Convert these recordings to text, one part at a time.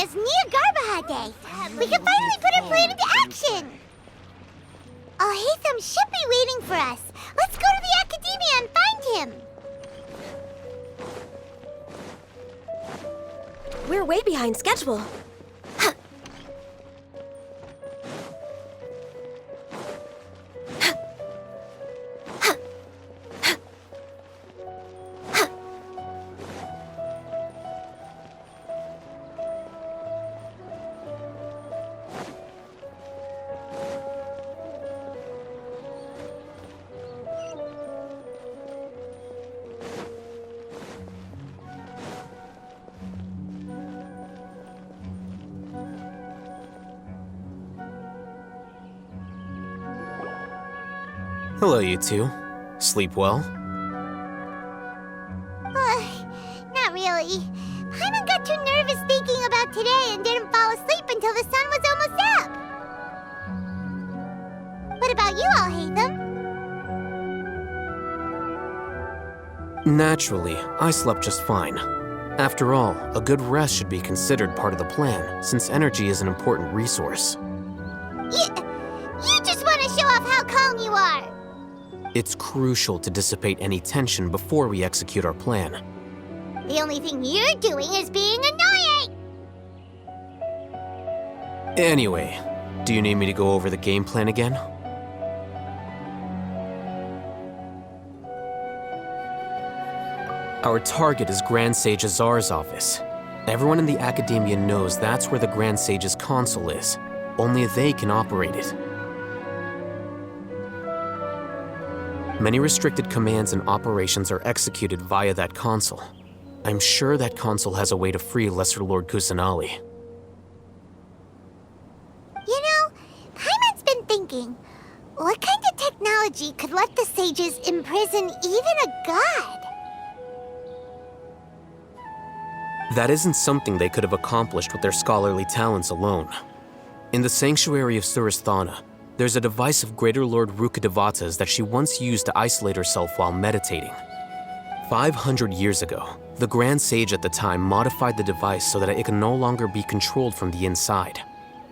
is Jnagarbha Day. We can finally put our plan into action. Alhaitham should be waiting for us. Let's go to the Academia and find him. We're way behind schedule. Hello, you two. Sleep well? Not really. Paimon got too nervous thinking about today and didn't fall asleep until the sun was almost up. What about you, Alhaitham? Naturally, I slept just fine. After all, a good rest should be considered part of the plan, since energy is an important resource. You just want to show off how calm you are. It's crucial to dissipate any tension before we execute our plan. The only thing you're doing is being annoying! Anyway, do you need me to go over the game plan again? Our target is Grand Sage Azar's office. Everyone in the Academia knows that's where the Grand Sage's console is. Only they can operate it. Many restricted commands and operations are executed via that console. I'm sure that console has a way to free Lesser Lord Kusanali. You know, Paimon's been thinking, what kind of technology could let the sages imprison even a god? That isn't something they could have accomplished with their scholarly talents alone. In the Sanctuary of Surasthana, there's a device of Greater Lord Rukkhadevata's that she once used to isolate herself while meditating. 500 years ago, the Grand Sage at the time modified the device so that it could no longer be controlled from the inside.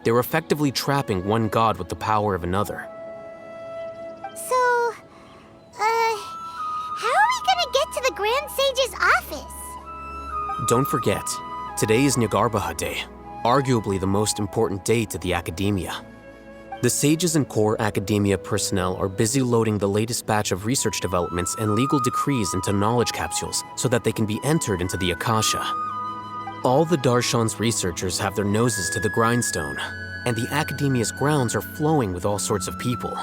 They were effectively trapping one god with the power of another. So, how are we gonna get to the Grand Sage's office? Don't forget, today is Jnagarbha Day, arguably the most important day to the Academia. The sages and core Academia personnel are busy loading the latest batch of research developments and legal decrees into knowledge capsules so that they can be entered into the Akasha. All the Darshan's researchers have their noses to the grindstone, and the Academia's grounds are flowing with all sorts of people.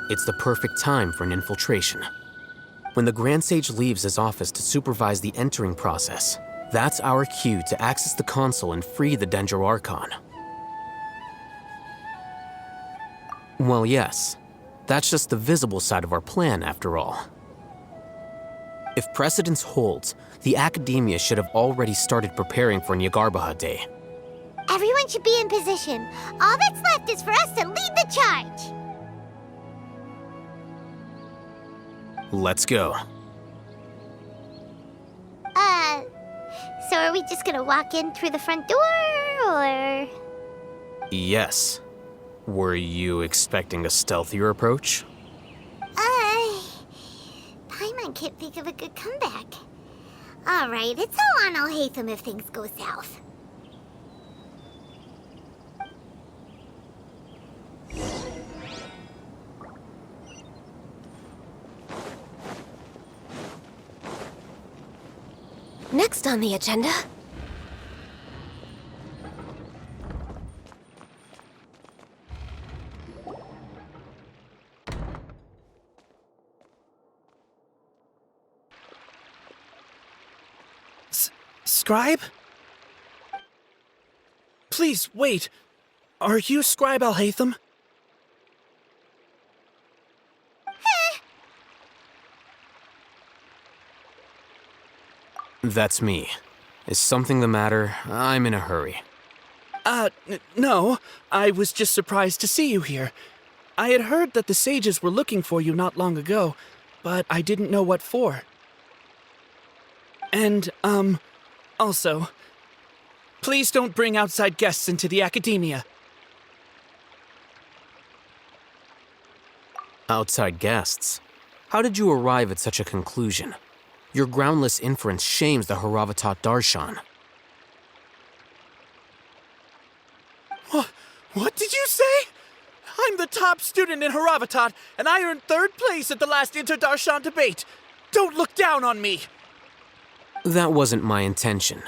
It's the perfect time for an infiltration. When the Grand Sage leaves his office to supervise the entering process, that's our cue to access the console and free the Dendro Archon. Well, yes. That's just the visible side of our plan, after all. If precedence holds, the Academia should have already started preparing for Jnagarbha Day. Everyone should be in position. All that's left is for us to lead the charge. Let's go. So are we just gonna walk in through the front door, or...? Yes. Were you expecting a stealthier approach? Paimon can't think of a good comeback. Alright, it's all on Alhaitham if things go south. Next on the agenda... Scribe? Please, wait. Are you Scribe Alhaitham? That's me. Is something the matter? I'm in a hurry. No. I was just surprised to see you here. I had heard that the sages were looking for you not long ago, but I didn't know what for. And, also, Please don't bring outside guests into the academia. Outside guests? How did you arrive at such a conclusion? Your groundless inference shames the Haravatat Darshan. What did you say? I'm the top student in Haravatat, and I earned 3rd place at the last Inter-Darshan debate. Don't look down on me! That wasn't my intention.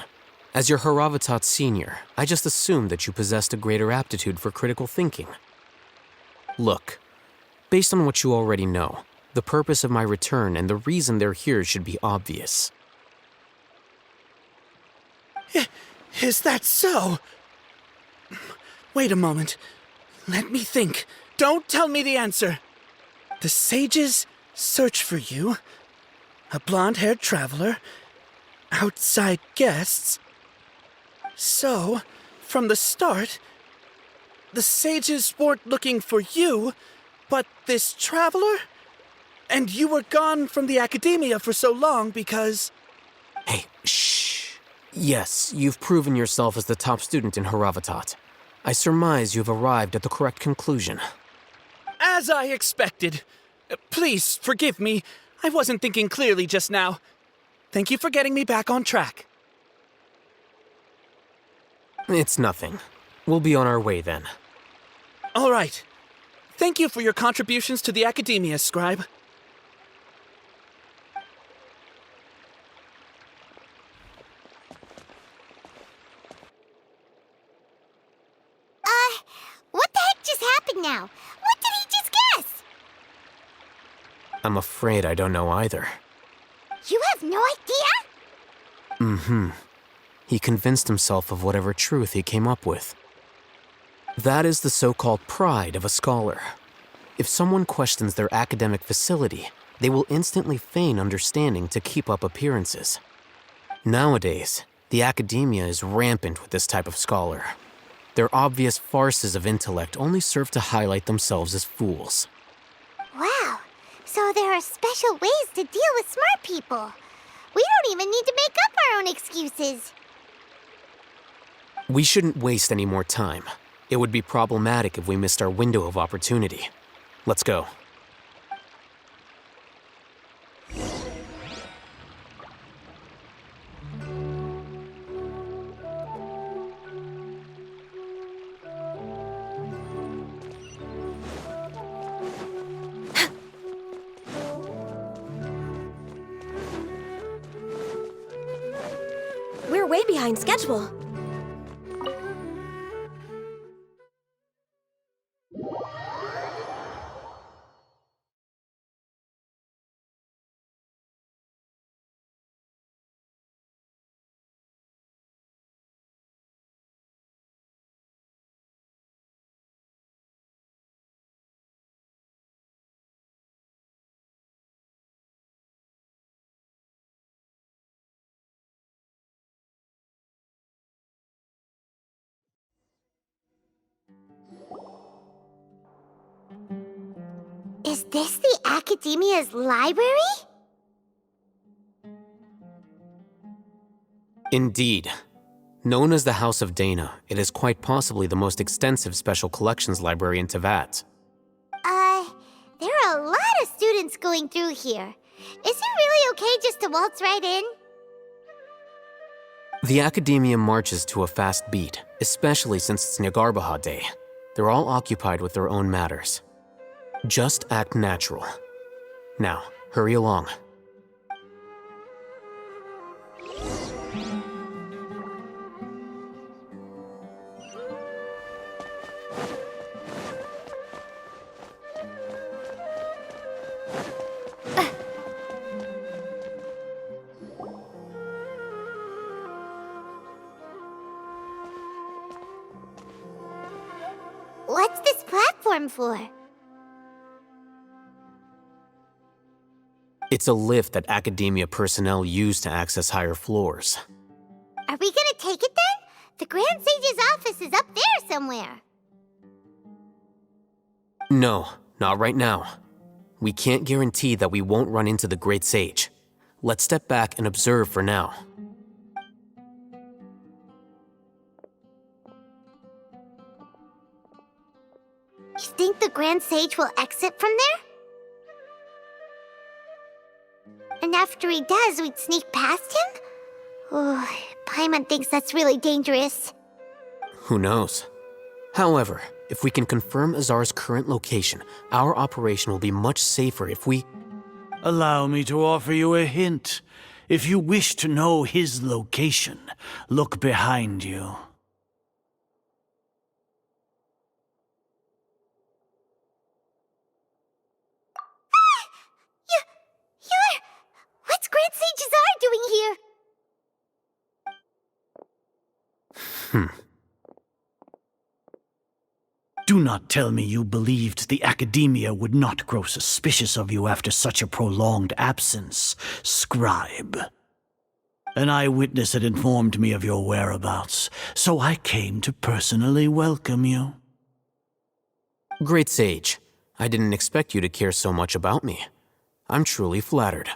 As your Haravatat senior, I just assumed that you possessed a greater aptitude for critical thinking. Look, based on what you already know, the purpose of my return and the reason they're here should be obvious. Is that so? Wait a moment. Let me think. Don't tell me the answer. The sages search for you. A blonde-haired traveler. Outside guests. So, from the start, the sages weren't looking for you, but this traveler? And you were gone from the academia for so long because... Hey, shh. Yes, you've proven yourself as the top student in Haravatat. I surmise you've arrived at the correct conclusion. As I expected. Please, forgive me. I wasn't thinking clearly just now. Thank you for getting me back on track. It's nothing. We'll be on our way then. All right. Thank you for your contributions to the academia, scribe. What the heck just happened now? What did he just guess? I'm afraid I don't know either. You have no idea? He convinced himself of whatever truth he came up with. That is the so-called pride of a scholar. If someone questions their academic facility, they will instantly feign understanding to keep up appearances. Nowadays, the academia is rampant with this type of scholar. Their obvious farces of intellect only serve to highlight themselves as fools. Wow, so there are special ways to deal with smart people. We don't even need to make up our own excuses. We shouldn't waste any more time. It would be problematic if we missed our window of opportunity. Let's go. We're way behind schedule. Is this the Academia's library? Indeed. Known as the House of Dana, it is quite possibly the most extensive special collections library in Teyvat. There are a lot of students going through here. Is it really okay just to waltz right in? The Academia marches to a fast beat, especially since it's Jnagarbha Day. They're all occupied with their own matters. Just act natural. Now, hurry along. What's this platform for? It's a lift that Academia personnel use to access higher floors. Are we gonna take it then? The Grand Sage's office is up there somewhere. No, not right now. We can't guarantee that we won't run into the Great Sage. Let's step back and observe for now. You think the Grand Sage will exit from there? And after he does, we'd sneak past him? Oh, Paimon thinks that's really dangerous. Who knows? However, if we can confirm Azar's current location, our operation will be much safer if we... Allow me to offer you a hint. If you wish to know his location, look behind you. What's Grand Sage Azar doing here? Do not tell me you believed the Academia would not grow suspicious of you after such a prolonged absence, scribe. An eyewitness had informed me of your whereabouts, so I came to personally welcome you. Great Sage, I didn't expect you to care so much about me. I'm truly flattered.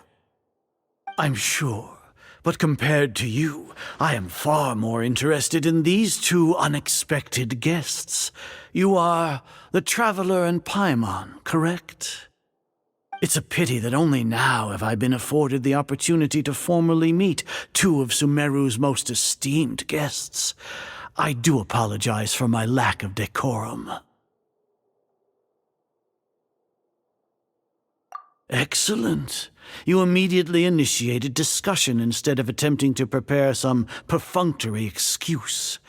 I'm sure, but compared to you, I am far more interested in these two unexpected guests. You are the Traveler and Paimon, correct? It's a pity that only now have I been afforded the opportunity to formally meet two of Sumeru's most esteemed guests. I do apologize for my lack of decorum. Excellent. You immediately initiated discussion instead of attempting to prepare some perfunctory excuse.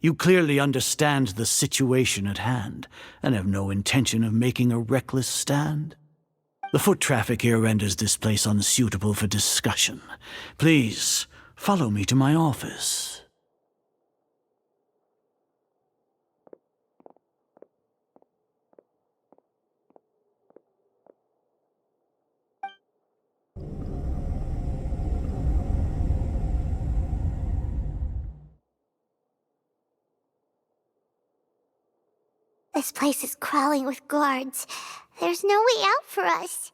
You clearly understand the situation at hand, and have no intention of making a reckless stand. The foot traffic here renders this place unsuitable for discussion. Please, follow me to my office. This place is crawling with guards. There's no way out for us.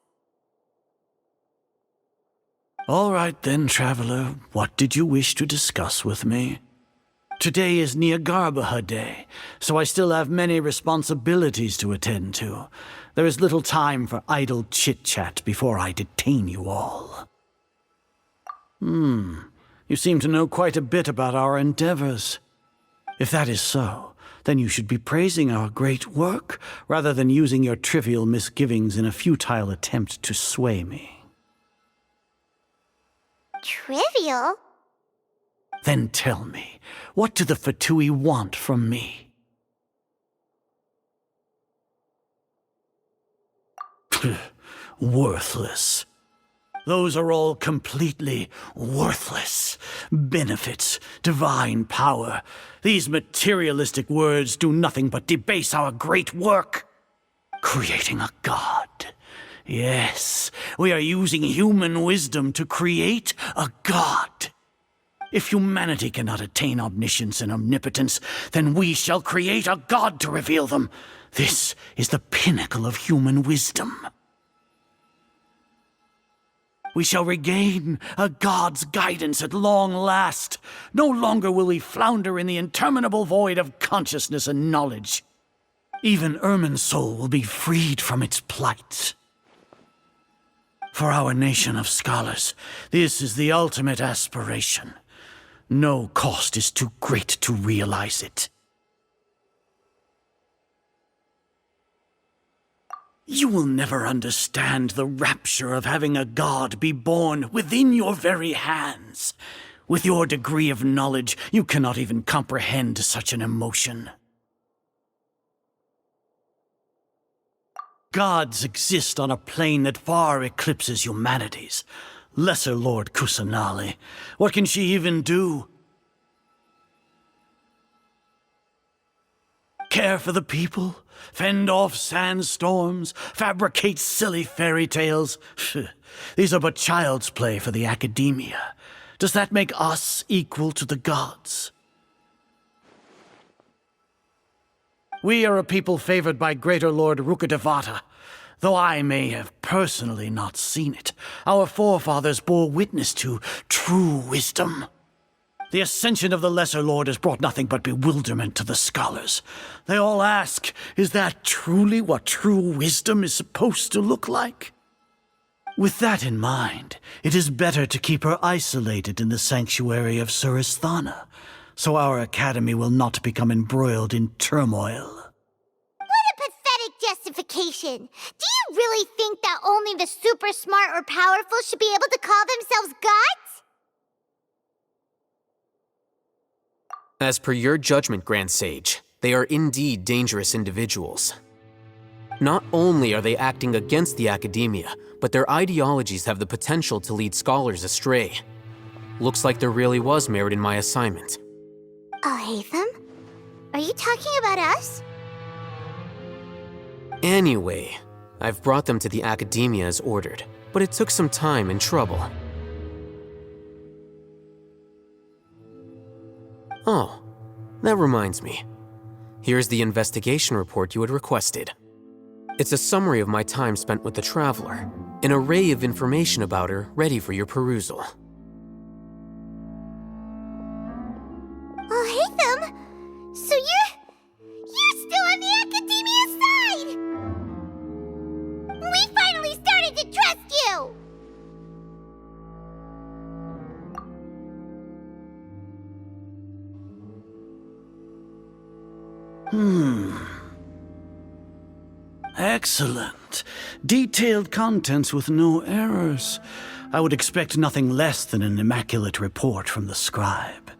All right then, Traveler. What did you wish to discuss with me? Today is Jnagarbha Day, so I still have many responsibilities to attend to. There is little time for idle chit-chat before I detain you all. You seem to know quite a bit about our endeavors. If that is so, then you should be praising our great work, rather than using your trivial misgivings in a futile attempt to sway me. Trivial? Then tell me, what do the Fatui want from me? Worthless. Those are all completely worthless. Benefits, divine power. These materialistic words do nothing but debase our great work. Creating a god. Yes, we are using human wisdom to create a god. If humanity cannot attain omniscience and omnipotence, then we shall create a god to reveal them. This is the pinnacle of human wisdom. We shall regain a god's guidance at long last. No longer will we flounder in the interminable void of consciousness and knowledge. Even Ermin's soul will be freed from its plight. For our nation of scholars, this is the ultimate aspiration. No cost is too great to realize it. You will never understand the rapture of having a god be born within your very hands. With your degree of knowledge, you cannot even comprehend such an emotion. Gods exist on a plane that far eclipses humanity's. Lesser Lord Kusanali, what can she even do? Care for the people? Fend off sandstorms? Fabricate silly fairy tales? These are but child's play for the Academia. Does that make us equal to the gods? We are a people favored by Greater Lord Rukkhadevata. Though I may have personally not seen it, our forefathers bore witness to true wisdom. The ascension of the Lesser Lord has brought nothing but bewilderment to the scholars. They all ask, is that truly what true wisdom is supposed to look like? With that in mind, it is better to keep her isolated in the sanctuary of Suristhana, so our academy will not become embroiled in turmoil. What a pathetic justification! Do you really think that only the super smart or powerful should be able to call themselves gods? As per your judgment, Grand Sage, they are indeed dangerous individuals. Not only are they acting against the academia, but their ideologies have the potential to lead scholars astray. Looks like there really was merit in my assignment. Alhaitham? Are you talking about us? Anyway, I've brought them to the academia as ordered, but it took some time and trouble. Oh, that reminds me. Here's the investigation report you had requested. It's a summary of my time spent with the Traveler, an array of information about her ready for your perusal. Alhaitham? So you're still on the academia side! We finally started to trust you! Excellent. Detailed contents with no errors. I would expect nothing less than an immaculate report from the scribe.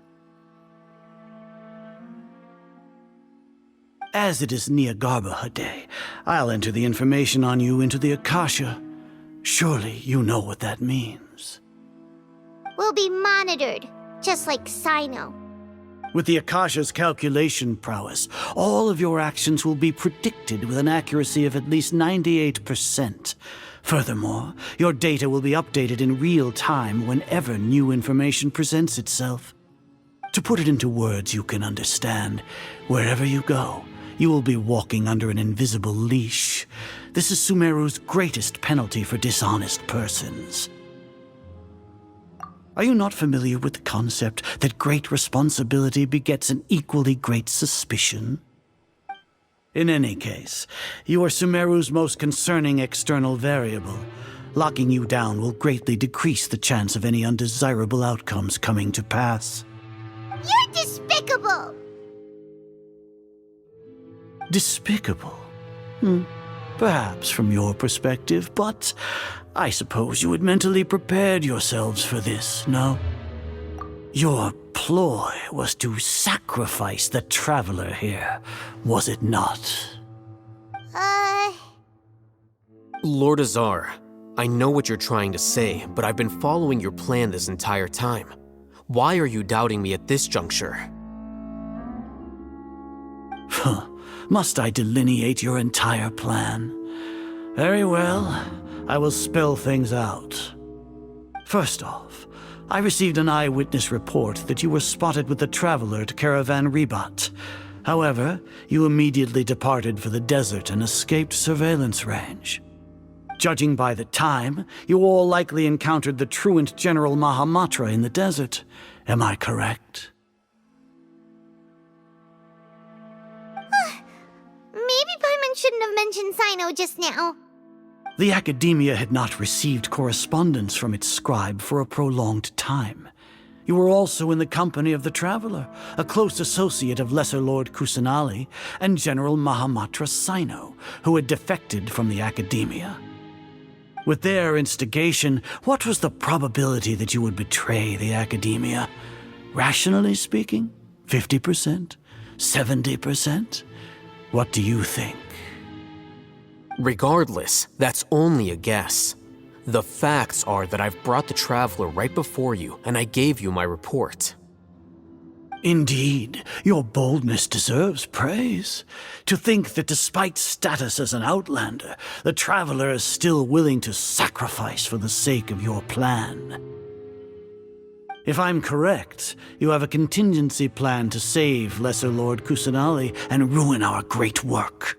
As it is Jnagarbha Day, I'll enter the information on you into the Akasha. Surely you know what that means. We'll be monitored, just like Sino. With the Akasha's calculation prowess, all of your actions will be predicted with an accuracy of at least 98%. Furthermore, your data will be updated in real time whenever new information presents itself. To put it into words you can understand, wherever you go, you will be walking under an invisible leash. This is Sumeru's greatest penalty for dishonest persons. Are you not familiar with the concept that great responsibility begets an equally great suspicion? In any case, you are Sumeru's most concerning external variable. Locking you down will greatly decrease the chance of any undesirable outcomes coming to pass. You're despicable! Despicable? Perhaps from your perspective, but I suppose you had mentally prepared yourselves for this, no? Your ploy was to sacrifice the Traveler here, was it not? Lord Azar, I know what you're trying to say, but I've been following your plan this entire time. Why are you doubting me at this juncture? Must I delineate your entire plan? Very well, I will spell things out. First off, I received an eyewitness report that you were spotted with the Traveler at Caravan Ribat. However, you immediately departed for the desert and escaped surveillance range. Judging by the time, you all likely encountered the truant General Mahamatra in the desert. Am I correct? Maybe Paimon shouldn't have mentioned Sino just now. The Academia had not received correspondence from its scribe for a prolonged time. You were also in the company of the Traveler, a close associate of Lesser Lord Kusanali and General Mahamatra Sino, who had defected from the Academia. With their instigation, what was the probability that you would betray the Academia? Rationally speaking, 50%? 70%? What do you think? Regardless, that's only a guess. The facts are that I've brought the Traveler right before you, and I gave you my report. Indeed, your boldness deserves praise. To think that despite status as an outlander, the Traveler is still willing to sacrifice for the sake of your plan. If I'm correct, you have a contingency plan to save Lesser Lord Kusanali and ruin our great work.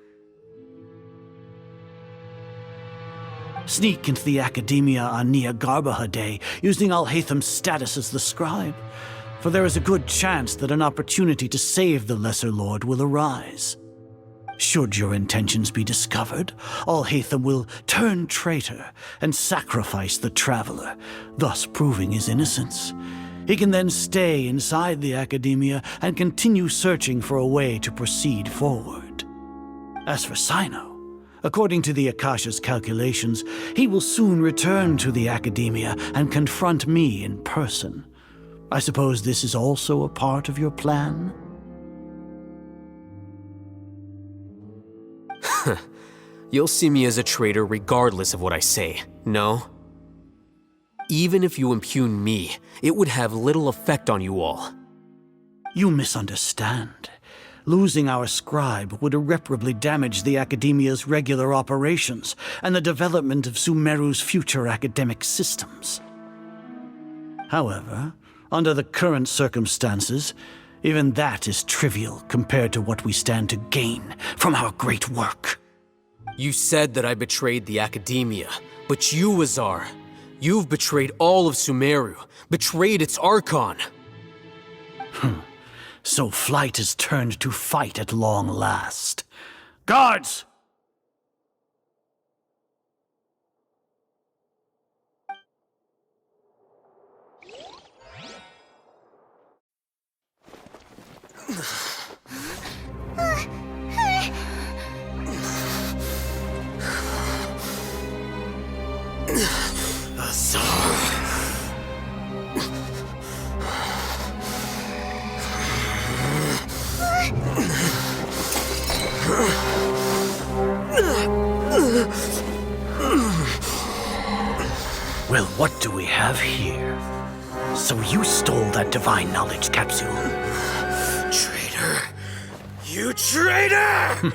Sneak into the Academia on Jnagarbha Day using Alhaitham's status as the scribe. for there is a good chance that an opportunity to save the Lesser Lord will arise. Should your intentions be discovered, Alhaitham will turn traitor and sacrifice the traveler, thus proving his innocence. He can then stay inside the Academia and continue searching for a way to proceed forward. As for Sino, according to the Akasha's calculations, he will soon return to the Academia and confront me in person. I suppose this is also a part of your plan? You'll see me as a traitor regardless of what I say, no? Even if you impugn me, it would have little effect on you all. You misunderstand. Losing our scribe would irreparably damage the Academia's regular operations and the development of Sumeru's future academic systems. However, under the current circumstances, even that is trivial compared to what we stand to gain from our great work. You said that I betrayed the Academia, but you, Azar, you've betrayed all of Sumeru, betrayed its Archon. So flight has turned to fight at long last. Guards! Well, what do we have here? So you stole that divine knowledge capsule. Traitor! You traitor!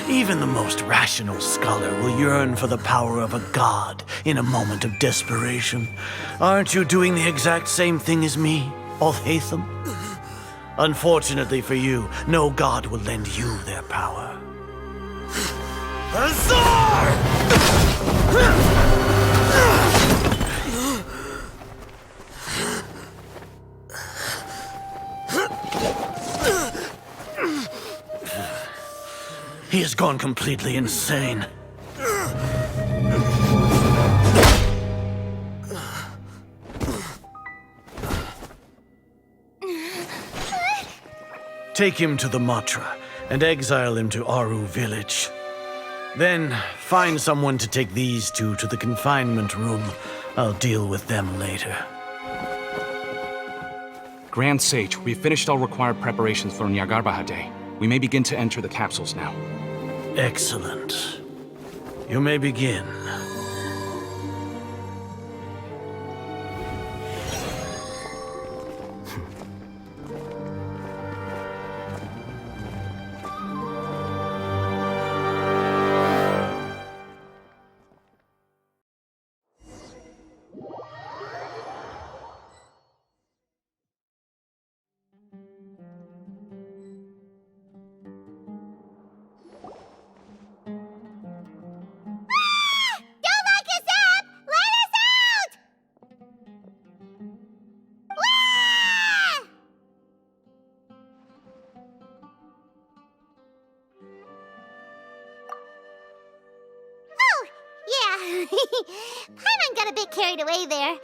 Even the most rational scholar will yearn for the power of a god in a moment of desperation. Aren't you doing the exact same thing as me, Alhaitham? Unfortunately for you, no god will lend you their power. Azar! He has gone completely insane. Take him to the Matra and exile him to Aru village. Then find someone to take these two to the confinement room. I'll deal with them later. Grand Sage, we've finished all required preparations for Jnagarbha Day. We may begin to enter the capsules now. Excellent. You may begin. Paimon got a bit carried away there.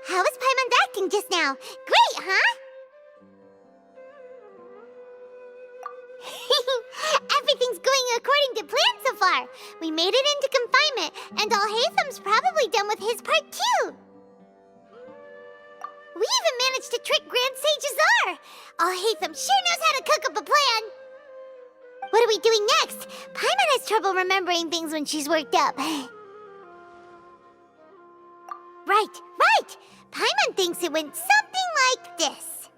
How was Paimon acting just now? Great, huh? Everything's going according to plan so far. We made it into confinement, and Alhaitham's probably done with his part too. We even managed to trick Grand Sage Azar. Alhaitham sure knows how to cook up a plan. What are we doing next? Paimon has trouble remembering things when she's worked up. Right! Paimon thinks it went something like this.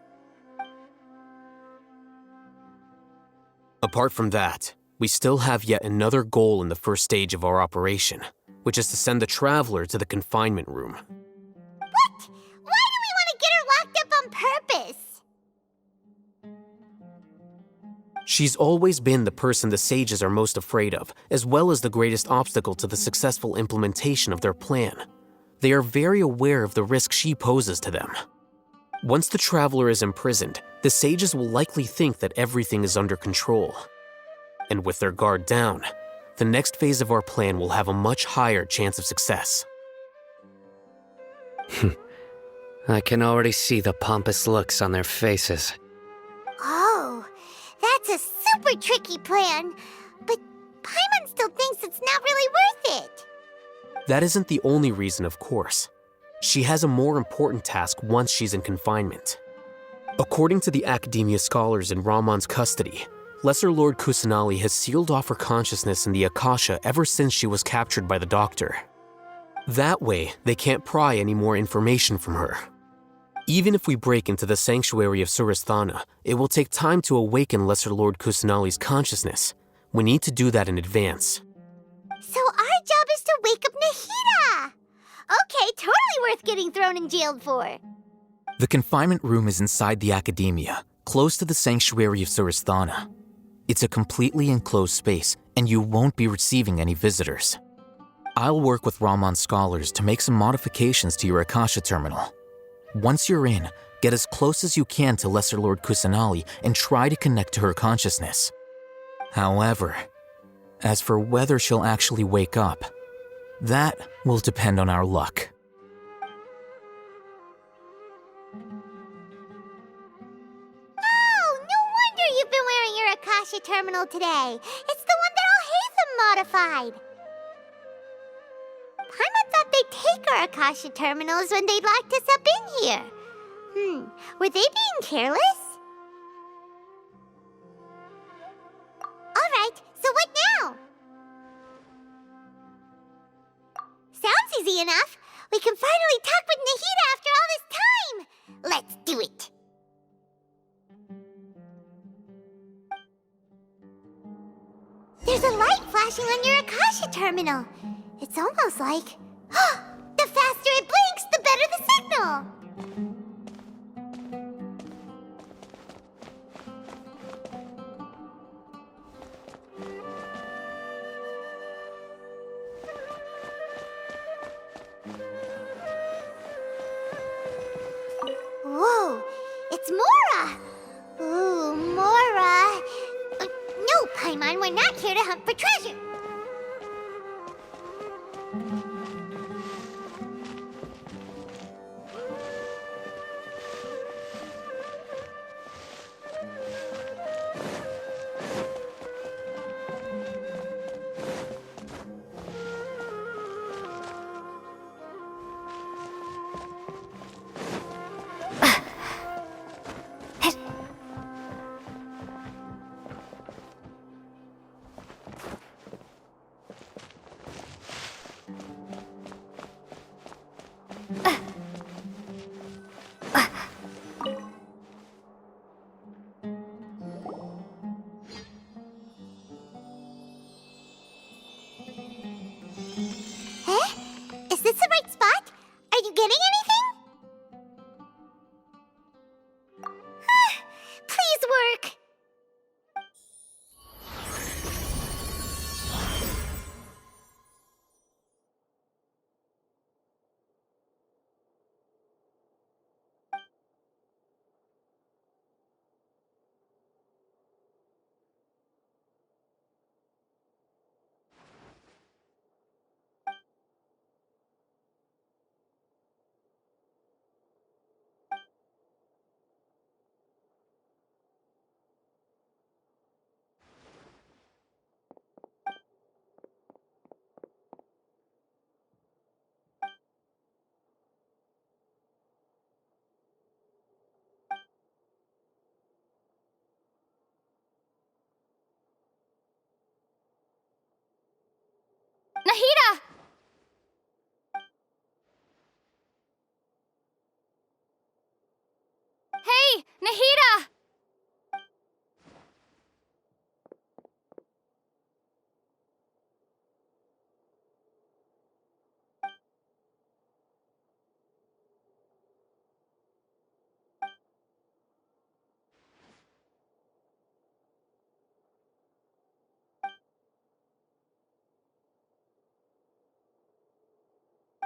Apart from that, we still have yet another goal in the first stage of our operation, which is to send the Traveler to the confinement room. What? Why do we want to get her locked up on purpose? She's always been the person the sages are most afraid of, as well as the greatest obstacle to the successful implementation of their plan. They are very aware of the risk she poses to them. Once the traveler is imprisoned, the sages will likely think that everything is under control. And with their guard down, the next phase of our plan will have a much higher chance of success. I can already see the pompous looks on their faces. Oh, that's a super tricky plan. But Paimon still thinks it's not really worth it. That isn't the only reason, of course. She has a more important task once she's in confinement. According to the Academia scholars in Ramon's custody, Lesser Lord Kusanali has sealed off her consciousness in the Akasha ever since she was captured by the Doctor. That way, they can't pry any more information from her. Even if we break into the sanctuary of Surasthana, it will take time to awaken Lesser Lord Kusanali's consciousness. We need to do that in advance. So our job is to wake up Nahida! Okay, totally worth getting thrown in jail for. The confinement room is inside the Academia, close to the sanctuary of Surasthana. It's a completely enclosed space, and you won't be receiving any visitors. I'll work with Ramon's scholars to make some modifications to your Akasha terminal. Once you're in, get as close as you can to Lesser Lord Kusanali and try to connect to her consciousness. However, as for whether she'll actually wake up, that will depend on our luck. Oh, no wonder you've been wearing your Akasha terminal today. It's the one that Alhaitham modified. Paimon thought they'd take our Akasha terminals when they locked us up in here. Were they being careless? Alright, so what now? Sounds easy enough. We can finally talk with Nahida after all this time. Let's do it. There's a light flashing on your Akasha terminal. It's almost like... the faster it blinks, the better the signal! Whoa! It's Mora! Ooh, Mora! No, Paimon, we're not here to hunt for treasure! Is this the right spot? Are you getting anything? Please work! Nahida! Hey, Nahida!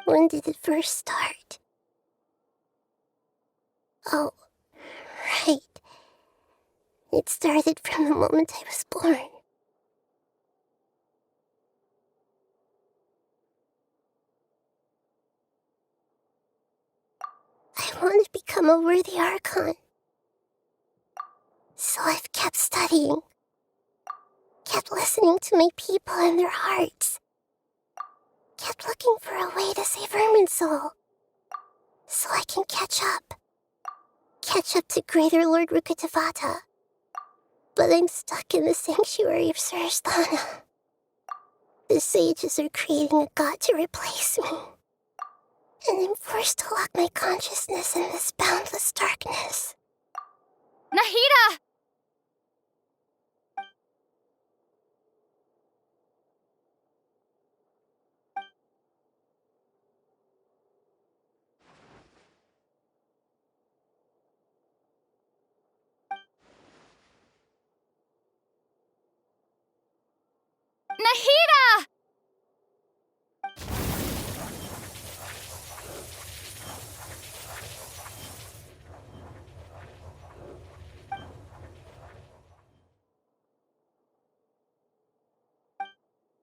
When did it first start? Oh, right. It started from the moment I was born. I want to become a worthy Archon. So I've kept studying. Kept listening to my people and their hearts. Kept looking for a way to save Irminsul. So I can catch up. Catch up to Greater Lord Rukkhadevata. But I'm stuck in the sanctuary of Surasthana. The sages are creating a god to replace me. And I'm forced to lock my consciousness in this boundless darkness. Nahida! Nahida!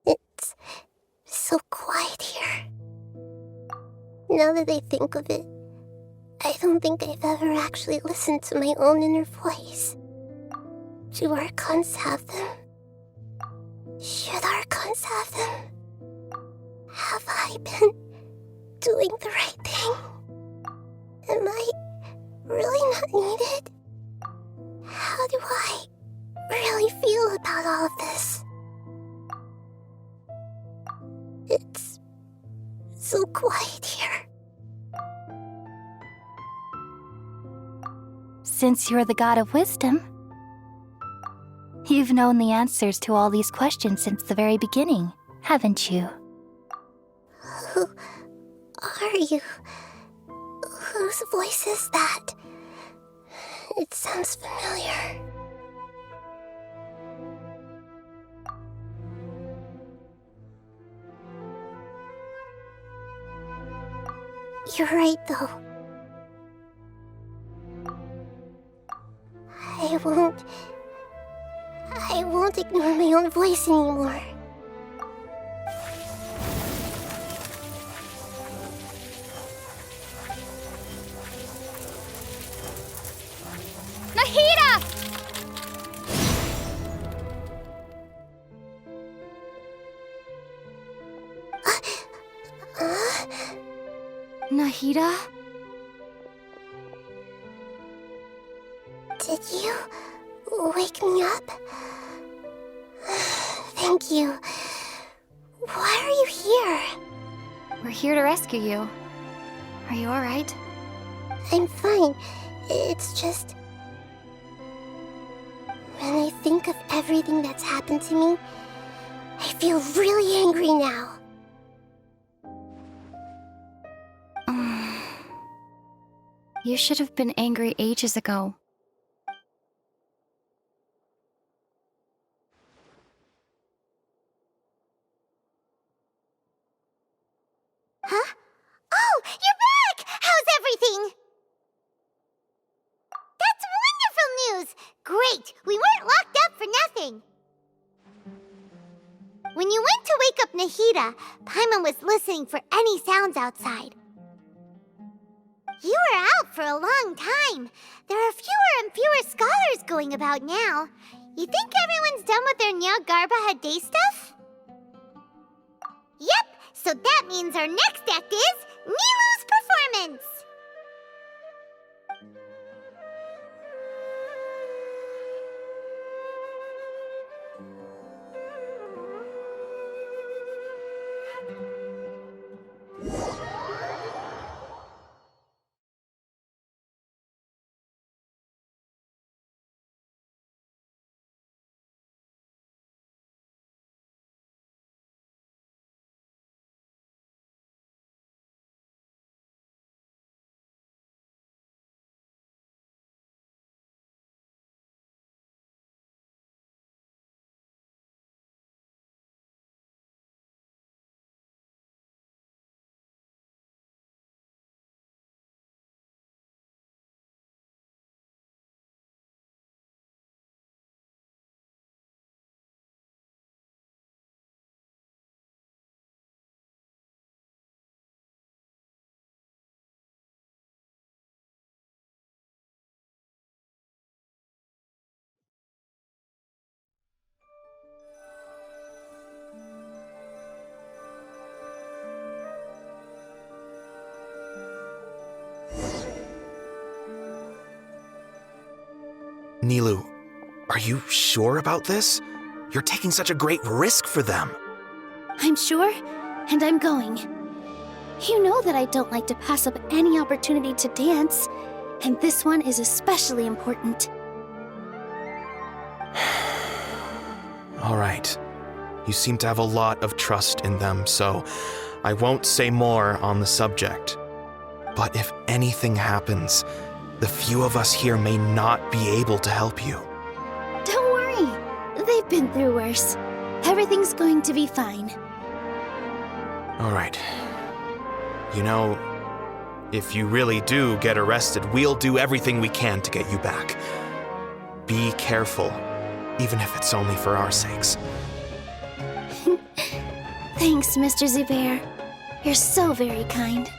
It's so quiet here. Now that I think of it, I don't think I've ever actually listened to my own inner voice. Do Archons have them? Should Archons have them? Have I been doing the right thing? Am I really not needed? How do I really feel about all of this? It's so quiet here. Since you're the god of wisdom, you've known the answers to all these questions since the very beginning, haven't you? Who are you? Whose voice is that? It sounds familiar. You're right, though. I won't ignore my own voice anymore. Nahida! Nahida? Did you wake me up? Thank you. Why are you here? We're here to rescue you. Are you alright? I'm fine. It's just... when I think of everything that's happened to me, I feel really angry now. You should have been angry ages ago. Huh? Oh, you're back! How's everything? That's wonderful news! Great! We weren't locked up for nothing! When you went to wake up Nahida, Paimon was listening for any sounds outside. You were out for a long time. There are fewer and fewer scholars going about now. You think everyone's done with their Jnagarbha day stuff? Yep, so that means our next act is Nilou's performance! Nilou, are you sure about this? You're taking such a great risk for them. I'm sure, and I'm going. You know that I don't like to pass up any opportunity to dance, and this one is especially important. All right. You seem to have a lot of trust in them, so I won't say more on the subject. But if anything happens, the few of us here may not be able to help you. Don't worry. They've been through worse. Everything's going to be fine. All right. You know, if you really do get arrested, we'll do everything we can to get you back. Be careful, even if it's only for our sakes. Thanks, Mr. Zubair. You're so very kind.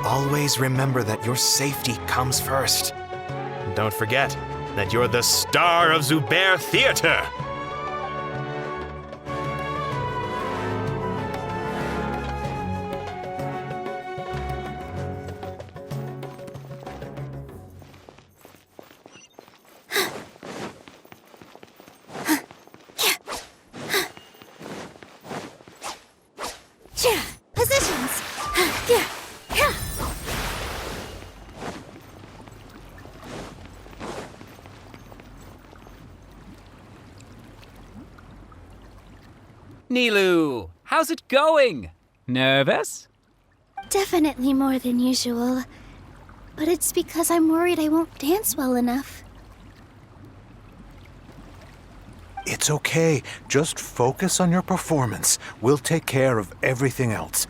Always remember that your safety comes first. And don't forget that you're the star of Zubair Theater! Positions! Nilou, how's it going? Nervous? Definitely more than usual. But it's because I'm worried I won't dance well enough. It's okay. Just focus on your performance. We'll take care of everything else.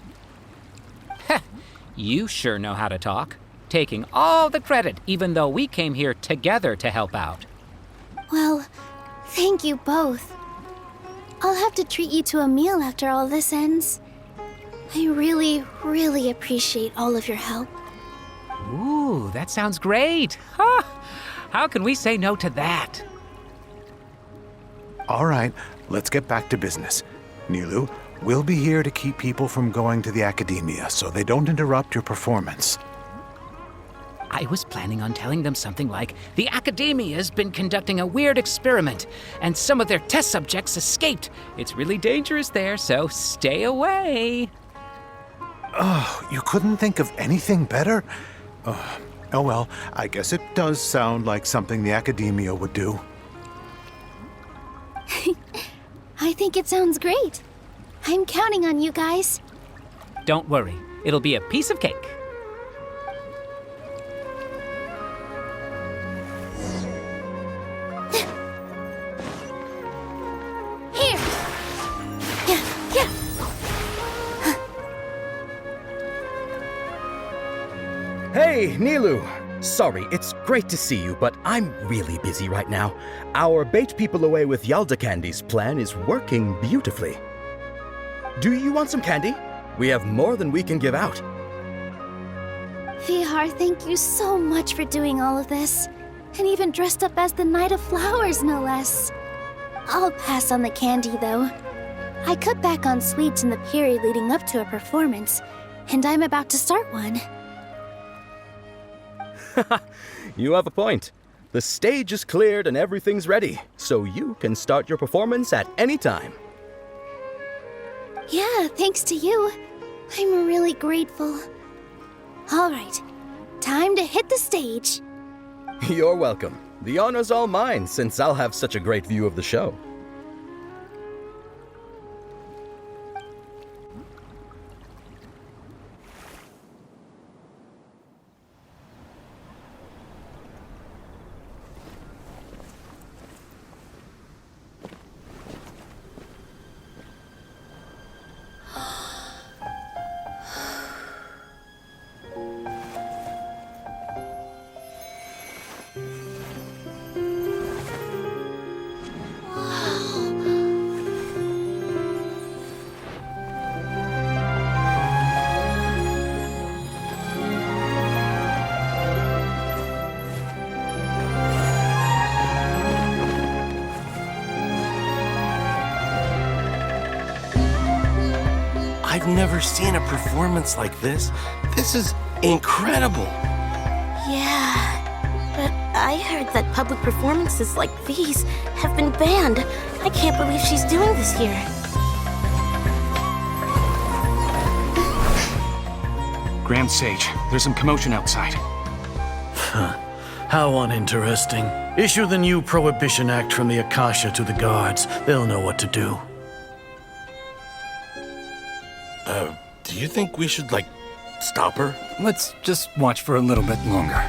You sure know how to talk. Taking all the credit, even though we came here together to help out. Well, thank you both. I'll have to treat you to a meal after all this ends. I really, really appreciate all of your help. Ooh, that sounds great. Huh? How can we say no to that? All right, let's get back to business. Nilou, we'll be here to keep people from going to the academia so they don't interrupt your performance. I was planning on telling them something like, the Academia's been conducting a weird experiment, and some of their test subjects escaped. It's really dangerous there, so stay away. Oh, you couldn't think of anything better? Oh well, I guess it does sound like something the Academia would do. I think it sounds great. I'm counting on you guys. Don't worry, it'll be a piece of cake. Hey, Nilou! Sorry, it's great to see you, but I'm really busy right now. Our Bait People Away with Yalda Candies plan is working beautifully. Do you want some candy? We have more than we can give out. Vihar, thank you so much for doing all of this. And even dressed up as the Knight of Flowers, no less. I'll pass on the candy, though. I cut back on sweets in the period leading up to a performance, and I'm about to start one. You have a point. The stage is cleared and everything's ready, so you can start your performance at any time. Yeah, thanks to you. I'm really grateful. All right, time to hit the stage. You're welcome. The honor's all mine, since I'll have such a great view of the show. I've never seen a performance like this. This is incredible. Yeah, but I heard that public performances like these have been banned. I can't believe she's doing this here. Grand Sage, there's some commotion outside. How uninteresting. Issue the new Prohibition Act from the Akasha to the guards. They'll know what to do. Do you think we should, stop her? Let's just watch for a little bit longer.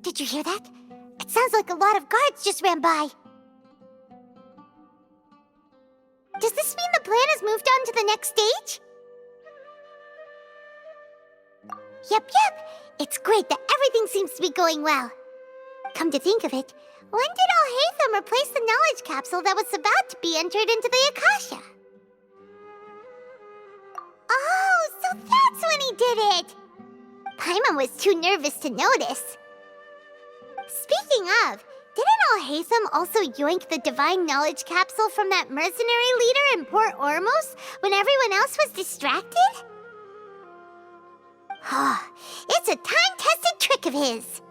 Did you hear that? It sounds like a lot of guards just ran by. Does this mean the plan has moved on to the next stage? Yep. It's great that everything seems to be going well. Come to think of it, when did Alhaitham replace the knowledge capsule that was about to be entered into the Akasha? Oh, so that's when he did it! Paimon was too nervous to notice. Speaking of, didn't Alhaitham also yoink the divine knowledge capsule from that mercenary leader in Port Ormos when everyone else was distracted? It's a time-tested trick of his.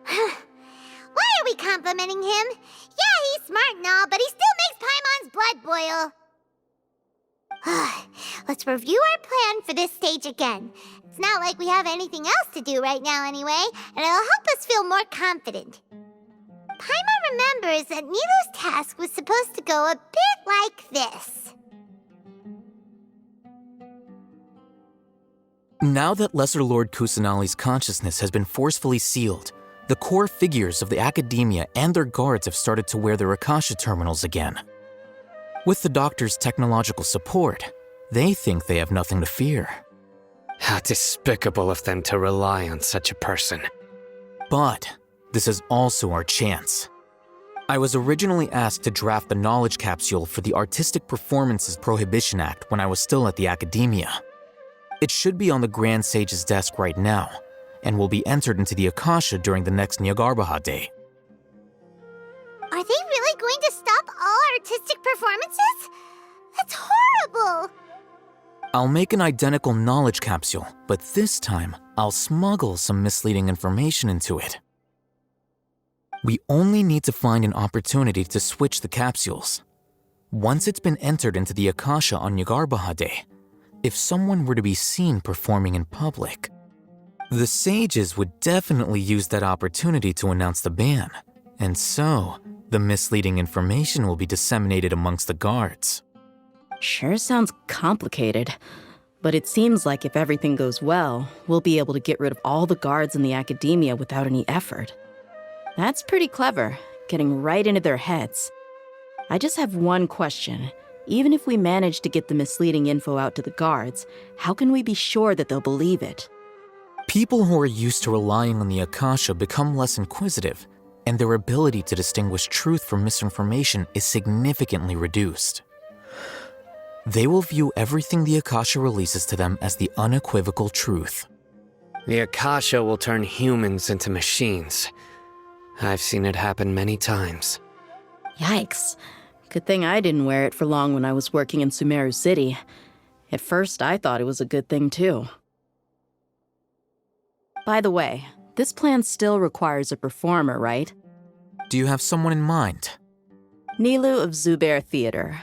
Why are we complimenting him? Yeah, he's smart and all, but he still makes Paimon's blood boil. Let's review our plan for this stage again. It's not like we have anything else to do right now anyway, and it'll help us feel more confident. Paimon remembers that Nilou's task was supposed to go a bit like this. Now that Lesser Lord Kusanali's consciousness has been forcefully sealed, the core figures of the Academia and their guards have started to wear their Akasha terminals again. With the Doctor's technological support, they think they have nothing to fear. How despicable of them to rely on such a person. But this is also our chance. I was originally asked to draft the knowledge capsule for the Artistic Performances Prohibition Act when I was still at the Academia. It should be on the Grand Sage's desk right now, and will be entered into the Akasha during the next Jnagarbha day. Are they really going to stop all artistic performances? That's horrible! I'll make an identical knowledge capsule, but this time I'll smuggle some misleading information into it. We only need to find an opportunity to switch the capsules. Once it's been entered into the Akasha on Jnagarbha day, if someone were to be seen performing in public, the sages would definitely use that opportunity to announce the ban, and so the misleading information will be disseminated amongst the guards. Sure sounds complicated, but it seems like if everything goes well, we'll be able to get rid of all the guards in the Academia without any effort. That's pretty clever, getting right into their heads. I just have one question. Even if we manage to get the misleading info out to the guards, how can we be sure that they'll believe it? People who are used to relying on the Akasha become less inquisitive, and their ability to distinguish truth from misinformation is significantly reduced. They will view everything the Akasha releases to them as the unequivocal truth. The Akasha will turn humans into machines. I've seen it happen many times. Yikes. Good thing I didn't wear it for long when I was working in Sumeru City. At first, I thought it was a good thing, too. By the way, this plan still requires a performer, right? Do you have someone in mind? Nilou of Zubair Theater.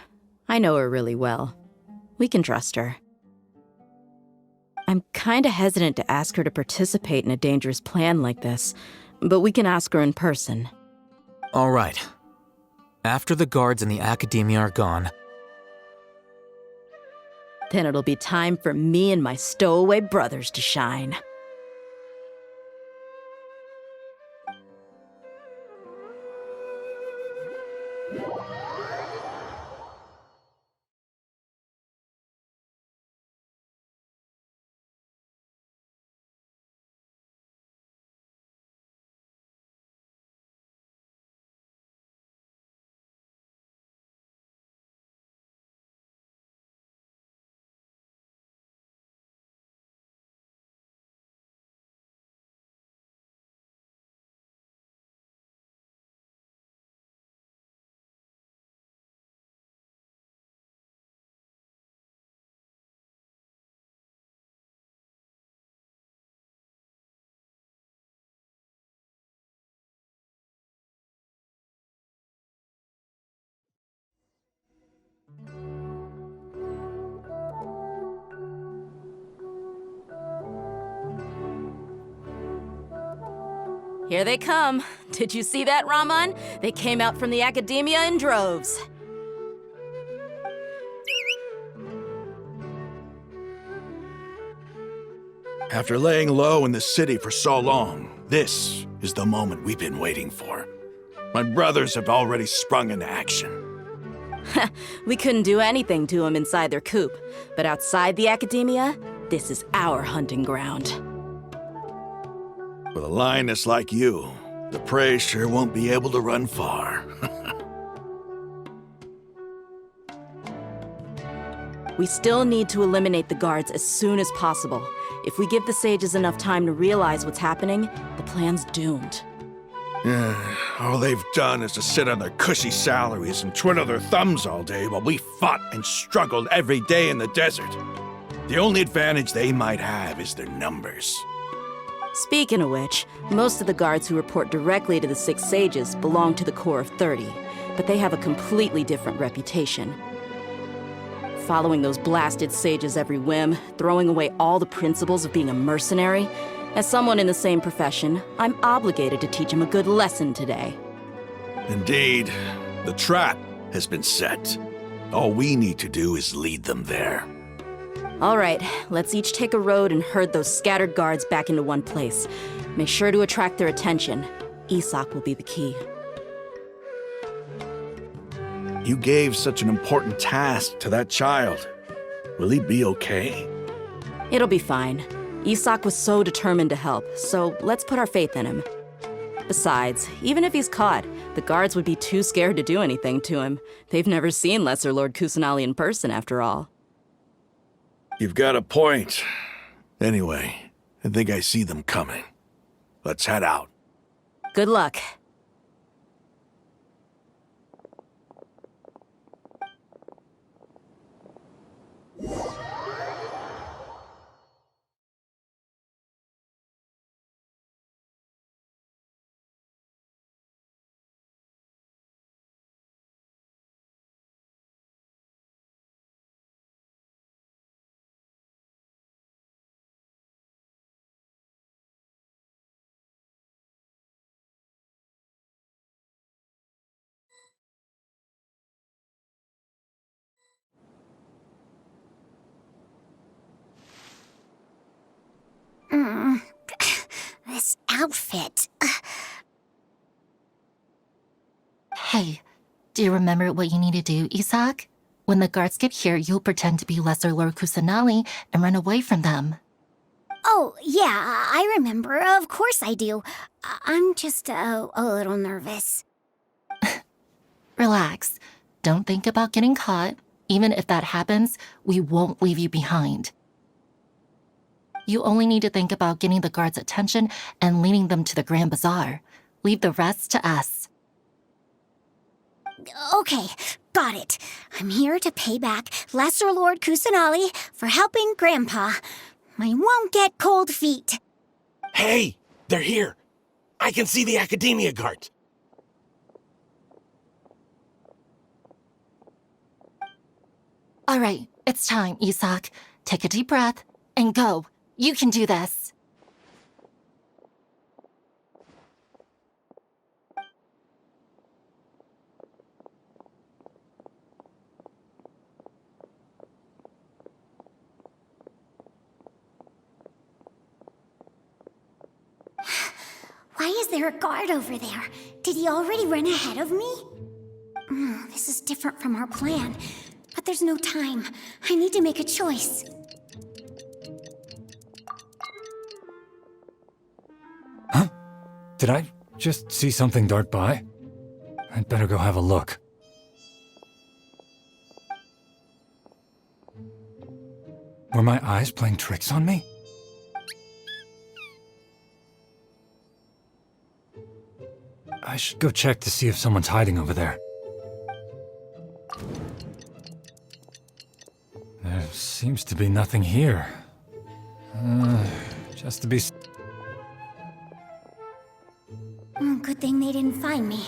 I know her really well. We can trust her. I'm kinda hesitant to ask her to participate in a dangerous plan like this, but we can ask her in person. All right. After the guards in the Academia are gone, then it'll be time for me and my stowaway brothers to shine. Here they come. Did you see that, Raman? They came out from the Academia in droves. After laying low in the city for so long, this is the moment we've been waiting for. My brothers have already sprung into action. We couldn't do anything to them inside their coop, but outside the Academia, this is our hunting ground. With a lioness like you, the prey sure won't be able to run far. We still need to eliminate the guards as soon as possible. If we give the sages enough time to realize what's happening, the plan's doomed. All they've done is to sit on their cushy salaries and twiddle their thumbs all day while we fought and struggled every day in the desert. The only advantage they might have is their numbers. Speaking of which, most of the guards who report directly to the Six Sages belong to the Corps of 30, but they have a completely different reputation. Following those blasted sages every whim, throwing away all the principles of being a mercenary. As someone in the same profession, I'm obligated to teach them a good lesson today. Indeed, the trap has been set. All we need to do is lead them there. All right, let's each take a road and herd those scattered guards back into one place. Make sure to attract their attention. Isak will be the key. You gave such an important task to that child. Will he be okay? It'll be fine. Isak was so determined to help, so let's put our faith in him. Besides, even if he's caught, the guards would be too scared to do anything to him. They've never seen Lesser Lord Kusanali in person, after all. You've got a point. Anyway, I think I see them coming. Let's head out. Good luck. This outfit. Hey, do you remember what you need to do, Isak? When the guards get here, you'll pretend to be Lesser Lord Kusanali and run away from them. Oh, yeah, I remember. Of course I do. I'm just a little nervous. Relax. Don't think about getting caught. Even if that happens, we won't leave you behind. You only need to think about getting the guards' attention and leading them to the Grand Bazaar. Leave the rest to us. Okay, got it. I'm here to pay back Lesser Lord Kusanali for helping Grandpa. I won't get cold feet. Hey, they're here. I can see the Academia guard. All right, it's time, Isak. Take a deep breath and go. You can do this. Why is there a guard over there? Did he already run ahead of me? This is different from our plan. But there's no time. I need to make a choice. Huh? Did I just see something dart by? I'd better go have a look. Were my eyes playing tricks on me? I should go check to see if someone's hiding over there. There seems to be nothing here. Just to be... Good thing they didn't find me.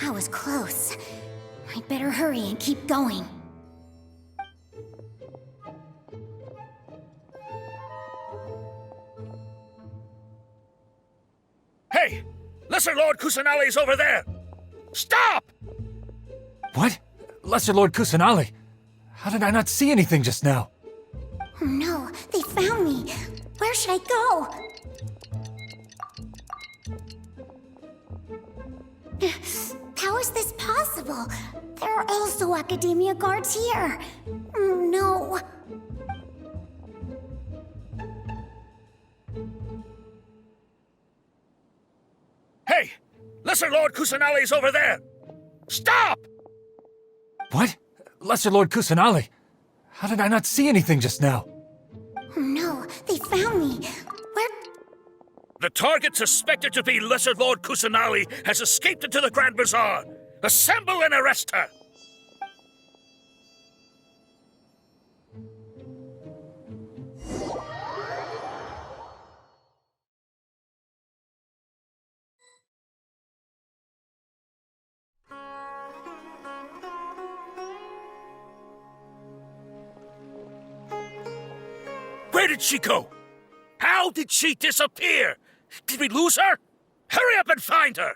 That was close. I'd better hurry and keep going. Hey! Lesser Lord Kusanali's over there! Stop! What? Lesser Lord Kusanali? How did I not see anything just now? Oh no, they found me! Where should I go? How is this possible? There are also Academia guards here. No. Hey! Lesser Lord Kusanali's over there! Stop! What? Lesser Lord Kusanali? How did I not see anything just now? Oh no, they found me. Where? The target suspected to be Lesser Lord Kusanali has escaped into the Grand Bazaar. Assemble and arrest her! Where did she go? How did she disappear? Did we lose her? Hurry up and find her!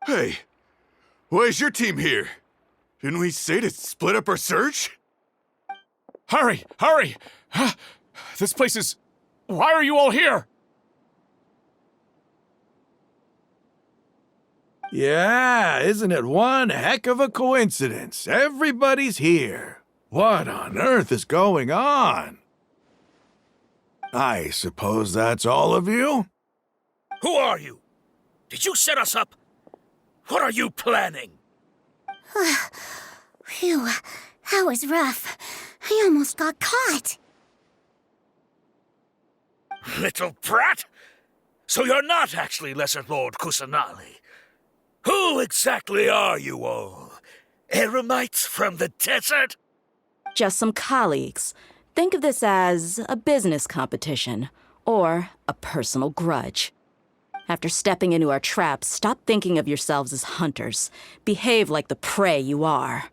Hey, why is your team here? Didn't we say to split up our search? Hurry! Hurry! This place is... Why are you all here? Yeah, isn't it one heck of a coincidence? Everybody's here. What on earth is going on? I suppose that's all of you? Who are you? Did you set us up? What are you planning? Phew, that was rough. I almost got caught. Little brat! So you're not actually Lesser Lord Kusanali. Who exactly are you all? Eremites from the desert? Just some colleagues. Think of this as a business competition, or a personal grudge. After stepping into our traps, stop thinking of yourselves as hunters. Behave like the prey you are.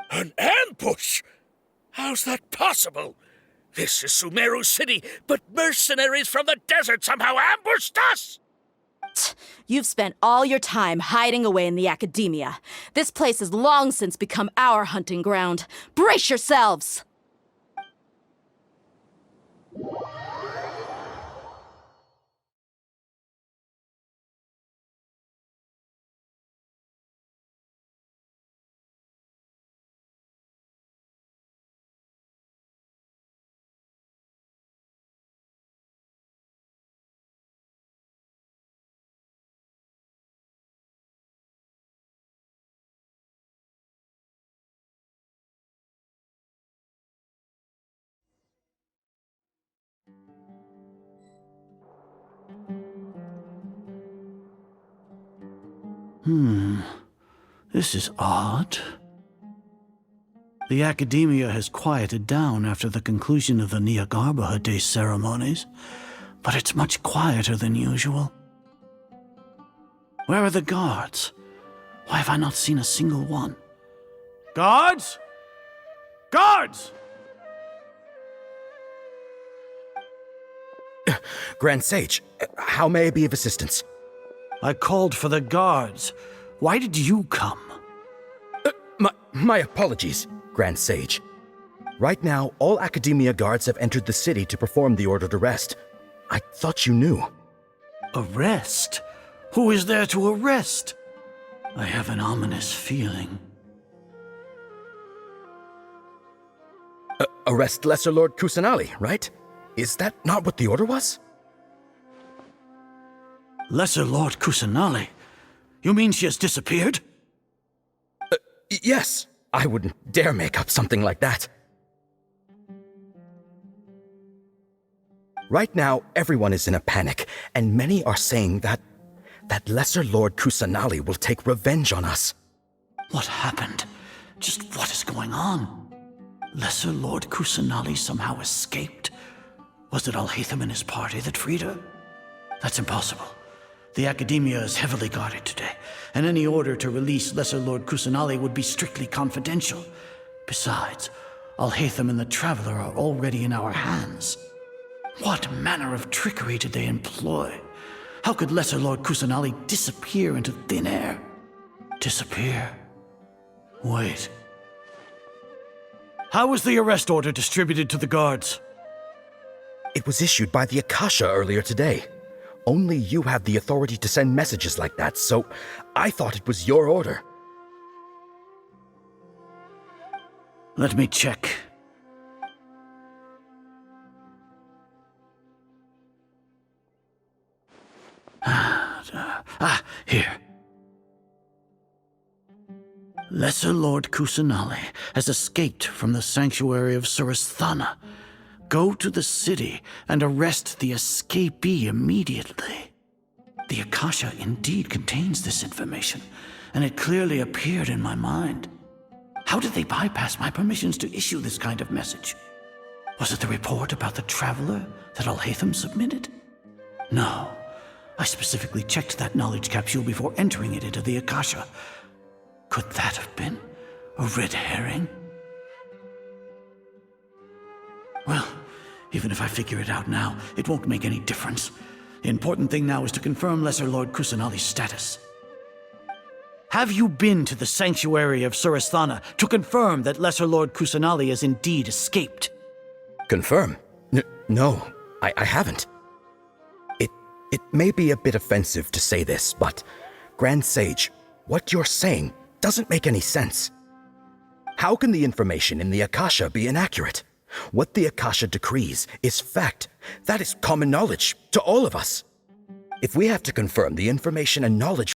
An ambush? How's that possible? This is Sumeru City, but mercenaries from the desert somehow ambushed us! You've spent all your time hiding away in the Academia. This place has long since become our hunting ground. Brace yourselves! This is odd. The academia has quieted down after the conclusion of the Jnagarbha Day ceremonies, but it's much quieter than usual. Where are the guards? Why have I not seen a single one? Guards? Guards! Grand Sage, how may I be of assistance? I called for the guards. Why did you come? My apologies, Grand Sage. Right now, all Academia guards have entered the city to perform the ordered arrest. I thought you knew. Arrest? Who is there to arrest? I have an ominous feeling. Arrest Lesser Lord Kusanali, right? Is that not what the order was? Lesser Lord Kusanali? You mean she has disappeared? Yes. I wouldn't dare make up something like that. Right now, everyone is in a panic, and many are saying that Lesser Lord Kusanali will take revenge on us. What happened? Just what is going on? Lesser Lord Kusanali somehow escaped? Was it Alhaitham and his party that freed her? That's impossible. The Academia is heavily guarded today, and any order to release Lesser Lord Kusanali would be strictly confidential. Besides, Alhaitham and the Traveler are already in our hands. What manner of trickery did they employ? How could Lesser Lord Kusanali disappear into thin air? Disappear? Wait. How was the arrest order distributed to the guards? It was issued by the Akasha earlier today. Only you have the authority to send messages like that, so I thought it was your order. Let me check. Here. Lesser Lord Kusanali has escaped from the sanctuary of Suristhana. Go to the city and arrest the escapee immediately. The Akasha indeed contains this information, and it clearly appeared in my mind. How did they bypass my permissions to issue this kind of message? Was it the report about the Traveler that Alhaitham submitted? No. I specifically checked that knowledge capsule before entering it into the Akasha. Could that have been a red herring? Well, even if I figure it out now, it won't make any difference. The important thing now is to confirm Lesser Lord Kusanali's status. Have you been to the sanctuary of Suristhana to confirm that Lesser Lord Kusanali has indeed escaped? Confirm? No, I haven't. It may be a bit offensive to say this, but Grand Sage, what you're saying doesn't make any sense. How can the information in the Akasha be inaccurate? What the Akasha decrees is fact. That is common knowledge to all of us. If we have to confirm the information and knowledge